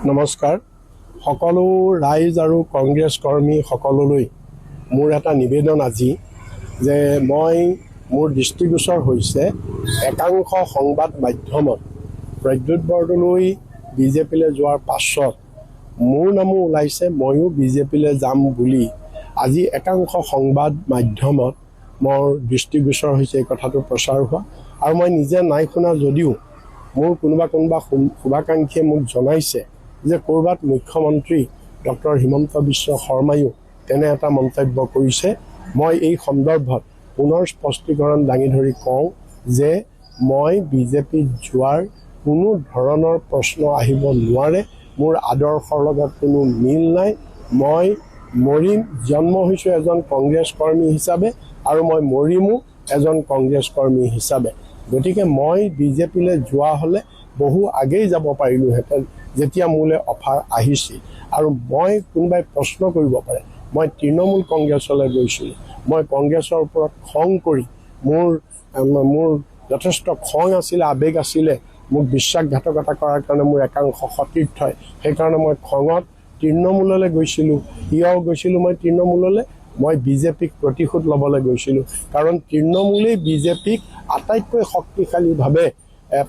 নমস্কাৰ সকলো ৰাইজ আৰু কংগ্ৰেছ কৰ্মী সকলোলৈ মোৰ এটা নিবেদন আজি যে মই মোৰ দৃষ্টিগোচৰ হৈছে একাংশ সংবাদ মাধ্যমত প্ৰদ্যুৎ বৰদলৈ বিজেপিলৈ যোৱাৰ পাছত মোৰ নামো ওলাইছে ময়ো বিজেপিলৈ যাম বুলি আজি একাংশ সংবাদ মাধ্যমত মোৰ দৃষ্টিগোচৰ হৈছে এই কথাটো প্ৰচাৰ হোৱা আৰু মই নিজে নাই শুনা যদিও মোৰ কোনোবা শুভাকাংক্ষীয়ে মোক জনাইছে যে ক'ৰবাত মুখ্যমন্ত্ৰী ডক্টৰ হিমন্ত বিশ্ব শৰ্মায়ো তেনে এটা মন্তব্য কৰিছে। মই এই সন্দৰ্ভত পুনৰ স্পষ্টীকৰণ দাঙি ধৰি কওঁ যে মই বিজেপিত যোৱাৰ কোনো ধৰণৰ প্ৰশ্ন আহিব নোৱাৰে। মোৰ আদৰ্শৰ লগত কোনো মিল নাই। মই মৰিম, জন্ম হৈছোঁ এজন কংগ্ৰেছ কৰ্মী হিচাপে আৰু মই মৰিমো এজন কংগ্ৰেছ কৰ্মী হিচাপে। গতিকে মই বিজেপিলৈ যোৱা হ'লে বহু আগেই যাব পাৰিলোহেঁতেন যেতিয়া মোলৈ অফাৰ আহিছিল। আৰু মই কোনোবাই প্ৰশ্ন কৰিব পাৰে মই তৃণমূল কংগ্ৰেছলৈ গৈছিলোঁ, মই কংগ্ৰেছৰ ওপৰত খং কৰি মোৰ যথেষ্ট খং আছিলে, আৱেগ আছিলে, মোক বিশ্বাসঘাতকতা কৰাৰ কাৰণে মোৰ একাংশ সতীৰ্থই, সেইকাৰণে মই খঙত তৃণমূললৈ গৈছিলোঁ। কিয় গৈছিলোঁ মই তৃণমূললৈ? মই বিজেপিক প্ৰতিশোধ ল'বলৈ গৈছিলোঁ, কাৰণ তৃণমূলেই বিজেপিক আটাইতকৈ শক্তিশালীভাৱে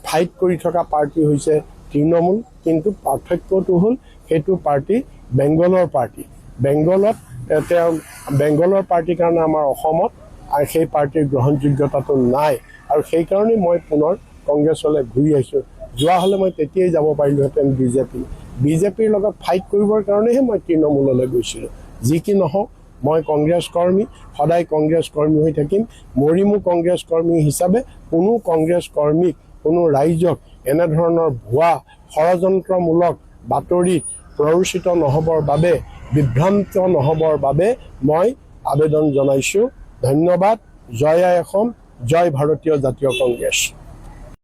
ফাইট কৰি থকা পাৰ্টি হৈছে তৃণমূল। কিন্তু পাৰ্থক্যটো হ'ল সেইটো পাৰ্টি বেংগলৰ পাৰ্টি। বেংগলৰ পাৰ্টিৰ কাৰণে আমাৰ অসমত সেই পাৰ্টিৰ গ্ৰহণযোগ্যতাটো নাই আৰু সেইকাৰণেই মই পুনৰ কংগ্ৰেছলৈ ঘূৰি আহিছোঁ। যোৱা হ'লে মই তেতিয়াই যাব পাৰিলোহেঁতেন বিজেপিৰ লগত ফাইট কৰিবৰ কাৰণেহে মই তৃণমূললৈ গৈছিলোঁ। যি কি নহওক মই কংগ্ৰেছ কৰ্মী, সদায় কংগ্ৰেছ কৰ্মী হৈ থাকিম, মৰিমো কংগ্ৰেছ কৰ্মী হিচাপে। কোনো কংগ্ৰেছ কৰ্মীক, কোনো ৰাইজক এনেধৰণৰ ভুৱা ষড়যন্ত্ৰমূলক বাতৰিত প্ৰৰোচিত নহ'বৰ বাবে, বিভ্ৰান্ত নহ'বৰ বাবে মই আবেদন জনাইছোঁ। ধন্যবাদ। জয় আই অসম, জয় ভাৰতীয় জাতীয় কংগ্ৰেছ।